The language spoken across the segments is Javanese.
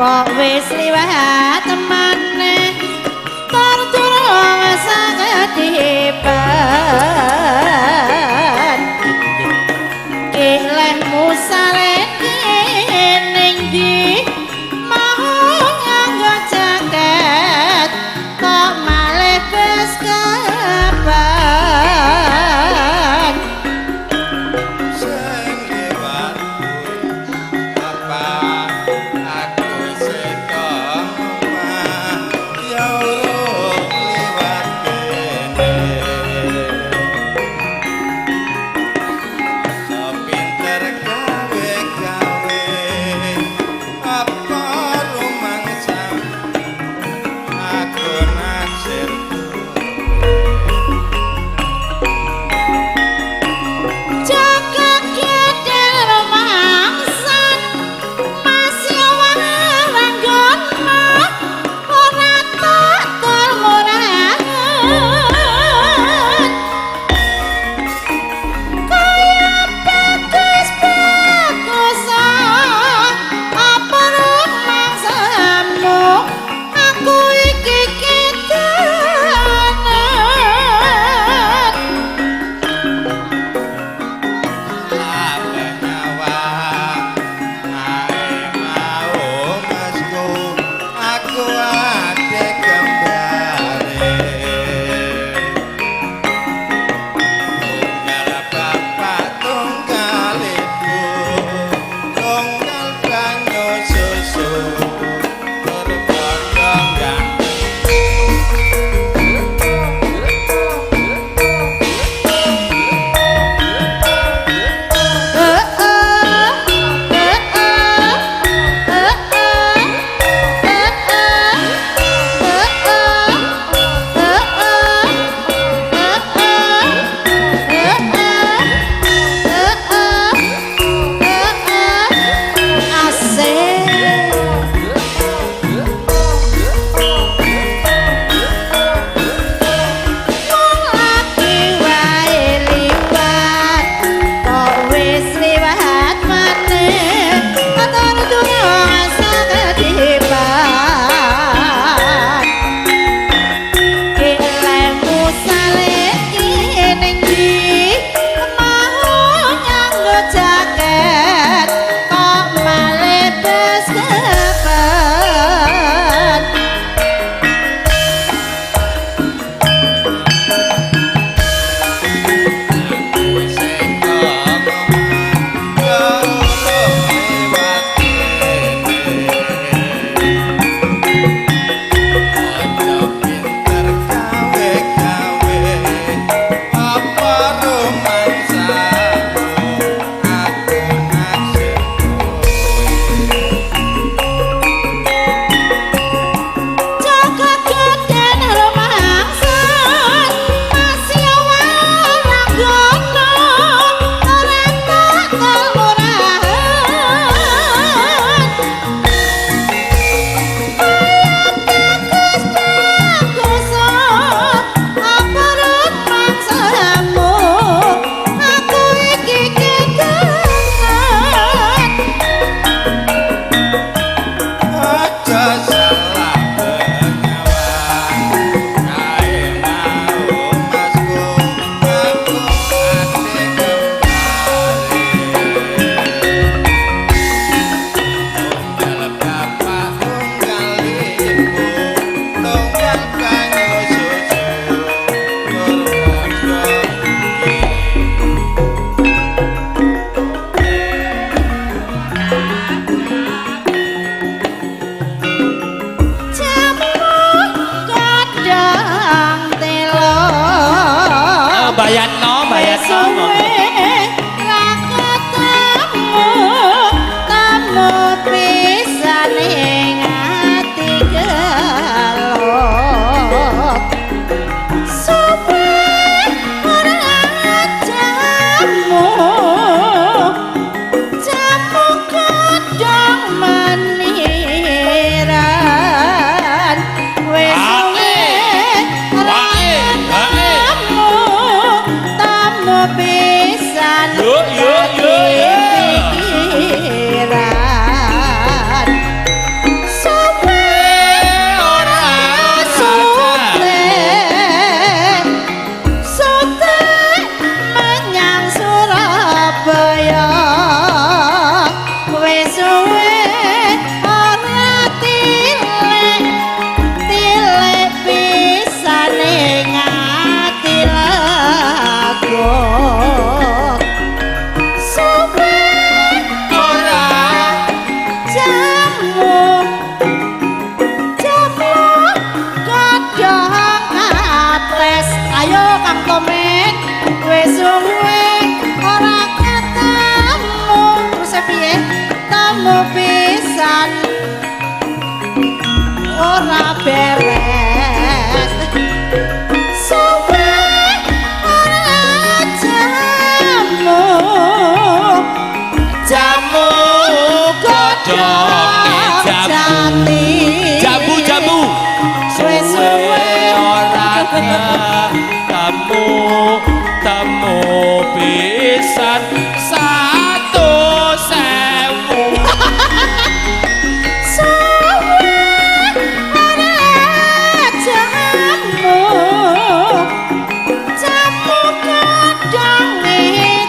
kok wis liwat temane tortur sangat hebat kelehmu sarene ning ndi mau nganggo jaket kok malih wis kapan sing hebat apa aku sekong ya urung liwat kene so pinter gawe tamu pisan ora beres suwe ora jamu jamu godhong jati jamu suwe ora tamu pisan 100.000 suwe ora jamu godhong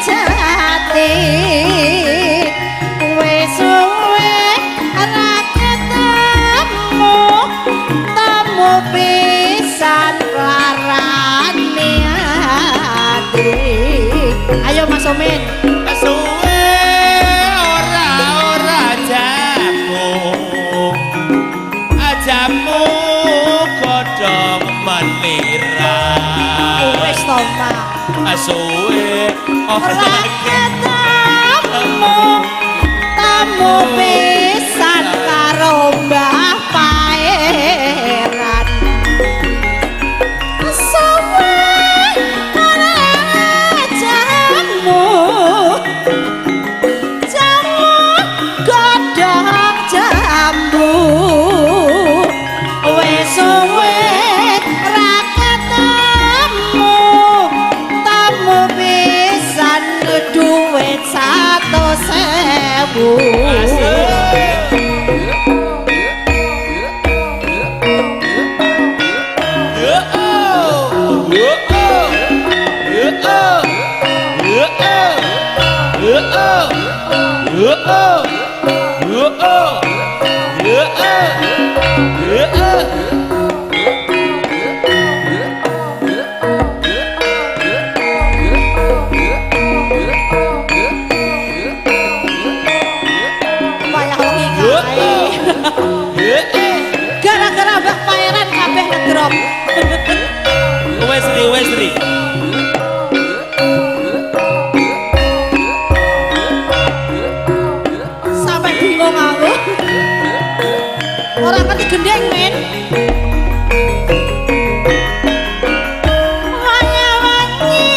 jati wis suwe ora ketemu tamu pisan larane ati ayo Mas Omin suwe ora jamu godhong menira wis to Pak suwe ora ketemu tamu pisan karo Mbah Paeran suwe ora jamu godhong jambu wis suwe ra ketemu tamu pisan duit 100.000 wayah wengi kae gara-gara Mbah Paeran kabeh ngedrop wes Ri sampai bingung aku orang ngerti gendeng men wayah wengi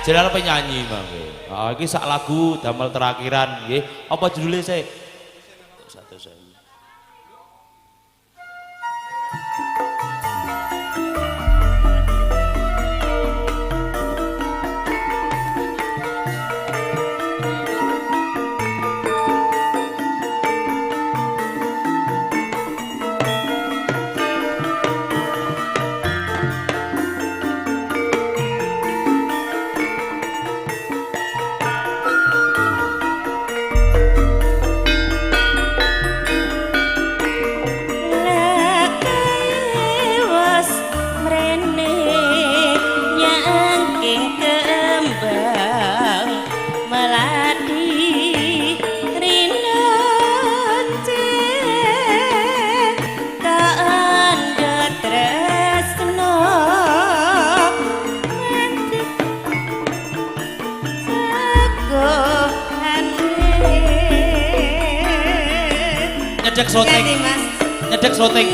Jenengan penyanyi mangke. Ah iki sak lagu damel terakhiran nggih. Apa judulnya sih? 1.000. Nyedek syuting. Nyedek syuting.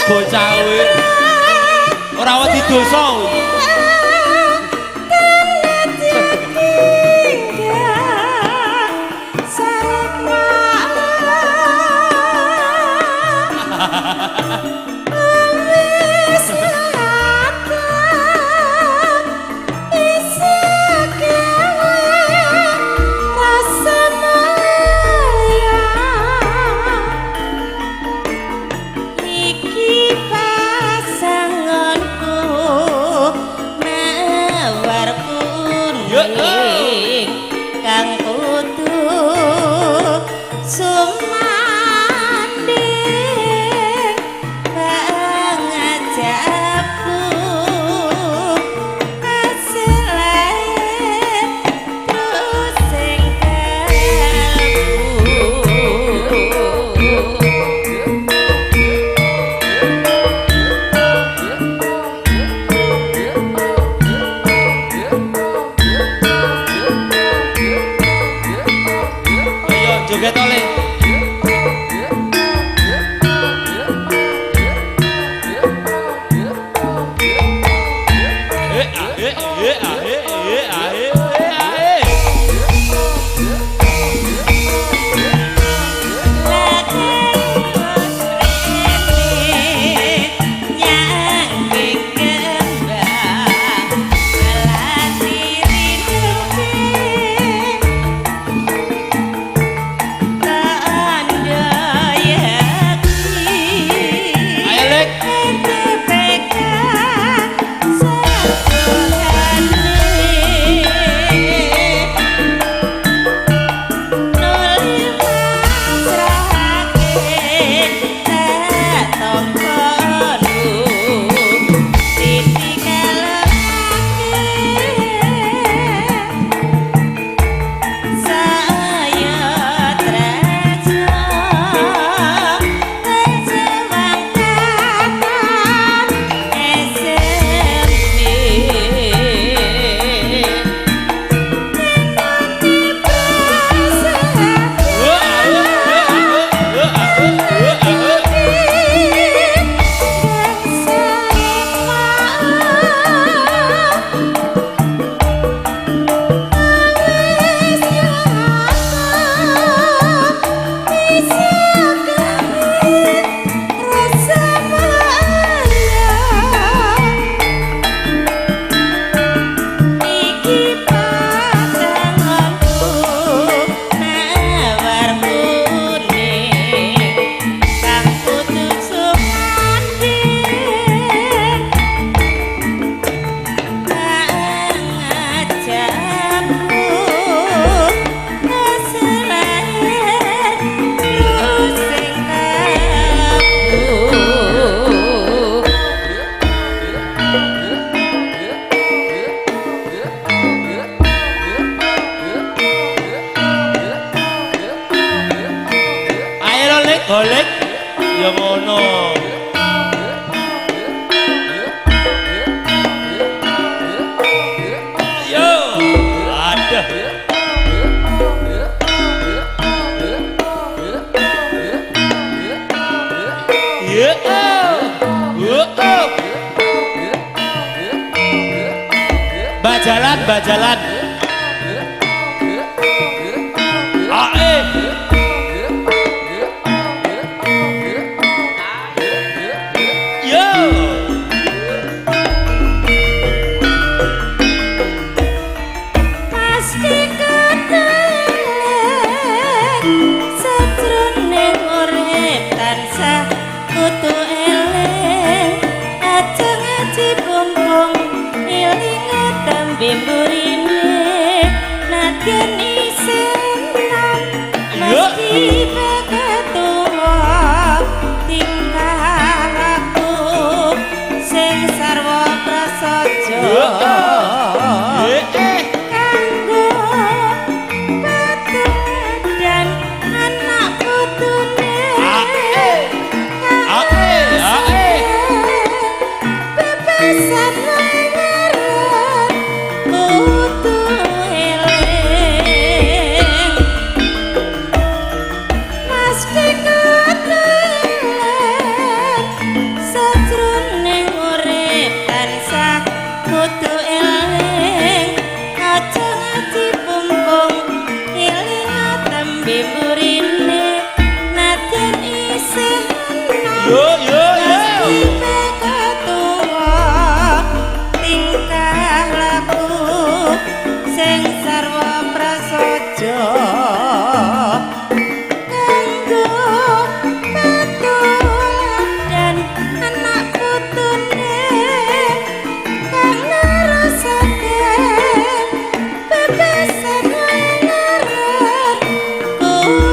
Bocah kuwi ora wedi dosa. Joget oleh golek ya ngono. Yo, ada. Yo, bajalan, bajalan. Ae. Yo. Pasti keteleng sajroning urip tansah kudu eling aja ngaji bumbung iling tembe mburine nadyan isih nom mesti beketua tingkah laku sing sarwa prasaja kanggo patung dan anak putune bebasan langaran kudu eling mesti keteleng sajroning urip tansah kudu eling aja ngaji bumbung iling tembe mburine nadyan isih Yo, yo, yo. ketua tingkah laku sing sarwa prasaja kanggo patulan dan anak putune kang nerusake bebasan langaran kudu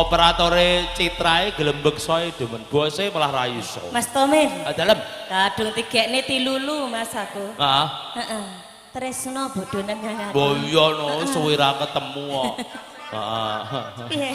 operatore citrae gelem beksoe demen bose malah ra iso. Mas Tomir. Dalem. Kadung tigekne tilulu Mas aku. Heeh. Heeh. Tresno bodho nang Boyo no suwe ra ketemu kok. Heeh. Piye?